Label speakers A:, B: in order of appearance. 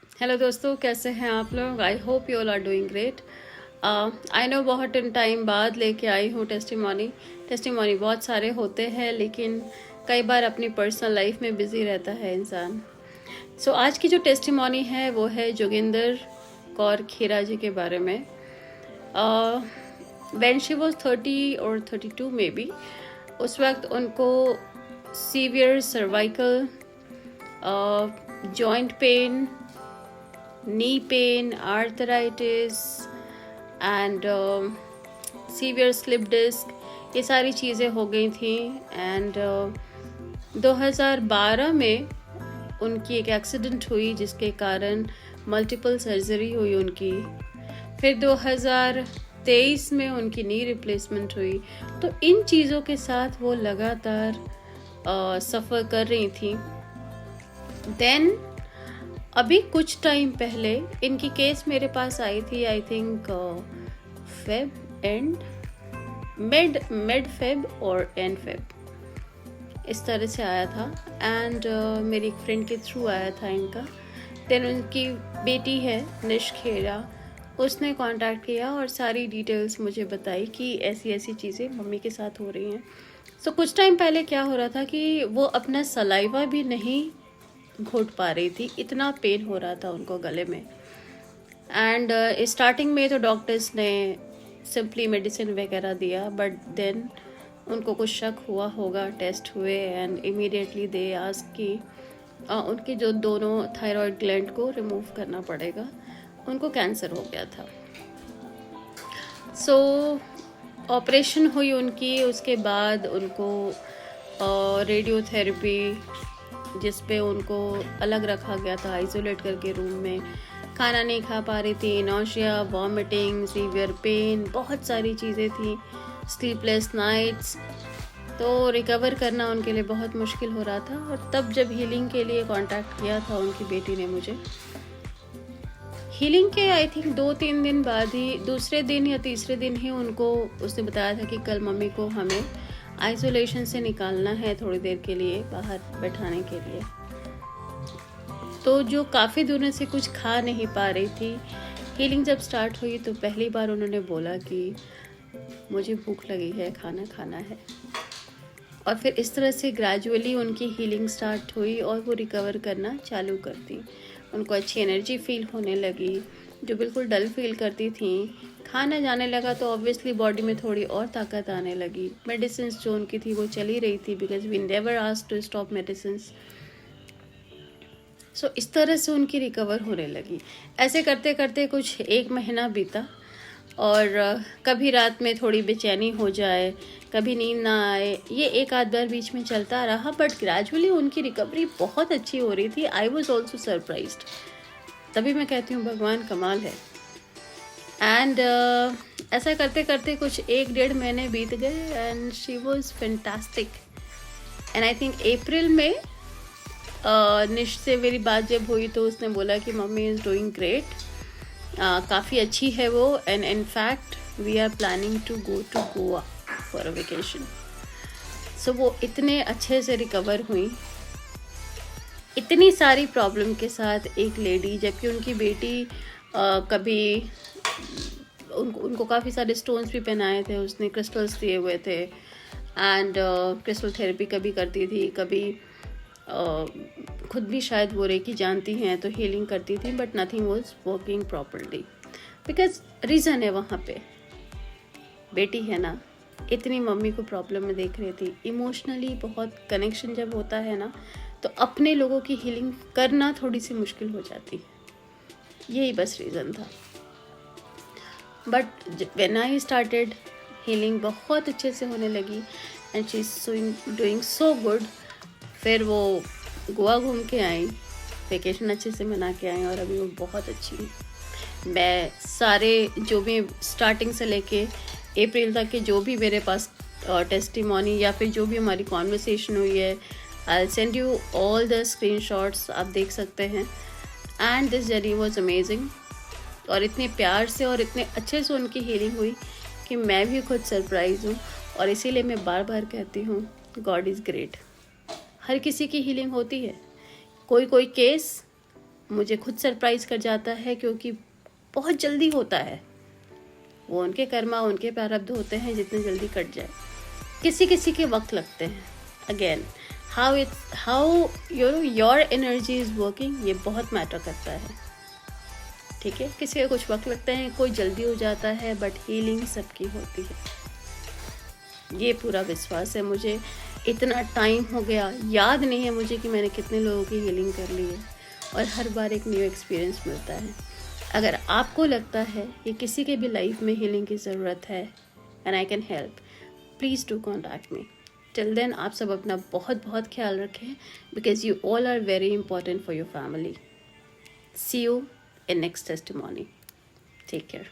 A: Hello दोस्तों, कैसे हैं आप लोग। I hope you all are doing great. I know बहुत टाइम बाद लेके आई हूँ टेस्टिमोनी बहुत सारे होते हैं, लेकिन कई बार अपनी पर्सनल लाइफ में बिजी रहता है इंसान। सो आज की जो टेस्टिमोनी है वो है जोगिंदर कौर खीरा जी के बारे में। व्हेन शी वॉज 30 और 32 में बी, उस वक्त उनको severe cervical, joint pain, knee pain, arthritis and severe slip disc, ये सारी चीज़ें हो गई थी। एंड 2012 में उनकी एक एक्सीडेंट हुई जिसके कारण मल्टीपल सर्जरी हुई उनकी। फिर 2023 में उनकी नी रिप्लेसमेंट हुई। तो इन चीज़ों के साथ वो लगातार सफ़र कर रही थी। देन अभी कुछ टाइम पहले इनकी केस मेरे पास आई थी, I think Feb and mid Feb और एंड फेब, इस तरह से आया था। एंड मेरी एक फ्रेंड के थ्रू आया था इनका। देन उनकी बेटी है निश खेरा, उसने कांटेक्ट किया और सारी डिटेल्स मुझे बताई कि ऐसी ऐसी चीज़ें मम्मी के साथ हो रही हैं। सो कुछ टाइम पहले क्या हो रहा था कि वो अपना सलाइवा भी नहीं घोट पा रही थी, इतना पेन हो रहा था उनको गले में। एंड स्टार्टिंग में तो डॉक्टर्स ने सिंपली मेडिसिन वगैरह दिया, बट देन उनको कुछ शक हुआ होगा, टेस्ट हुए एंड इमीडिएटली दे आस्क कि उनके जो दोनों थायराइड ग्लैंड को रिमूव करना पड़ेगा, उनको कैंसर हो गया था। सो ऑपरेशन हुई उनकी। उसके बाद उनको रेडियोथेरेपी, जिस पे उनको अलग रखा गया था आइसोलेट करके रूम में, खाना नहीं खा पा रही थी, नौशिया, वॉमिटिंग, सीवियर पेन, बहुत सारी चीज़ें थी, स्लीपलेस नाइट्स। तो रिकवर करना उनके लिए बहुत मुश्किल हो रहा था। और तब जब हीलिंग के लिए कांटेक्ट किया था उनकी बेटी ने मुझे, हीलिंग के आई थिंक 2-3 दिन बाद ही, दूसरे दिन या तीसरे दिन ही उनको उसने बताया था कि कल मम्मी को हमें आइसोलेशन से निकालना है थोड़ी देर के लिए, बाहर बैठाने के लिए। तो जो काफ़ी दिनों से कुछ खा नहीं पा रही थी, हीलिंग जब स्टार्ट हुई तो पहली बार उन्होंने बोला कि मुझे भूख लगी है, खाना खाना है। और फिर इस तरह से ग्रेजुअली उनकी हीलिंग स्टार्ट हुई और वो रिकवर करना चालू कर दी। उनको अच्छी एनर्जी फील होने लगी, जो बिल्कुल डल फील करती थी। खाना जाने लगा तो ऑब्वियसली बॉडी में थोड़ी और ताकत आने लगी। मेडिसिन जो उनकी थी वो चली रही थी, because we never asked to stop medicine. So इस तरह से उनकी रिकवर होने लगी। ऐसे करते करते कुछ 1 महीना बीता और कभी रात में थोड़ी बेचैनी हो जाए, कभी नींद ना आए, ये एक आध बार बीच में चलता रहा, बट ग्रेजुअली उनकी रिकवरी बहुत अच्छी हो रही थी। I was also surprised. तभी मैं कहती हूँ भगवान कमाल है। एंड ऐसा करते करते कुछ 1-1.5 महीने बीत गए and she was fantastic. And I think April में निश से मेरी बात जब हुई तो उसने बोला कि मम्मी इज़ डूइंग ग्रेट, काफ़ी अच्छी है वो। And in fact we are planning to go to Goa for a vacation. So वो इतने अच्छे से रिकवर हुई, इतनी सारी प्रॉब्लम के साथ एक लेडी, जबकि उनकी बेटी कभी उनको काफ़ी सारे स्टोन्स भी पहनाए थे, उसने क्रिस्टल्स दिए हुए थे एंड क्रिस्टल थेरेपी कभी करती थी, कभी खुद भी शायद वो रेकी जानती हैं तो हीलिंग करती थी, but nothing was working properly. Because reason है वहाँ पे, बेटी है ना, इतनी मम्मी को प्रॉब्लम में देख रही थी। इमोशनली बहुत कनेक्शन जब होता है ना, तो अपने लोगों की हीलिंग करना थोड़ी सी मुश्किल हो जाती है। यही बस रीज़न था। But when I started, healing बहुत अच्छे से होने लगी and she is doing so good. फिर वो गोवा घूम के आई, वेकेशन अच्छे से मना के आई और अभी वो बहुत अच्छी है। मैं सारे जो भी स्टार्टिंग से लेके अप्रैल तक के जो भी मेरे पास टेस्टिमोनी या फिर जो भी हमारी कॉन्वर्सेशन हुई है, I send you all the screenshots, आप देख सकते हैं। And this journey was amazing. और इतने प्यार से और इतने अच्छे से उनकी हीलिंग हुई कि मैं भी खुद सरप्राइज हूँ। और इसीलिए मैं बार बार कहती हूँ गॉड इज़ ग्रेट। हर किसी की हीलिंग होती है। कोई केस मुझे खुद सरप्राइज़ कर जाता है, क्योंकि बहुत जल्दी होता है। वो उनके कर्मा, उनके प्रारब्ध होते हैं, जितने जल्दी कट जाए। किसी किसी के वक्त लगते हैं। Again how your energy is working, ये बहुत मैटर करता है। ठीक है, किसी का कुछ वक्त लगता है, कोई जल्दी हो जाता है, बट हीलिंग सबकी होती है, ये पूरा विश्वास है मुझे। इतना टाइम हो गया, याद नहीं है मुझे कि मैंने कितने लोगों की हीलिंग कर ली है, और हर बार एक न्यू एक्सपीरियंस मिलता है। अगर आपको लगता है कि किसी के भी लाइफ में हीलिंग की ज़रूरत है and I can help, please do contact me. Till then आप सब अपना बहुत बहुत ख्याल रखें, because you all are very important for your family. See you in next testimony. Take care.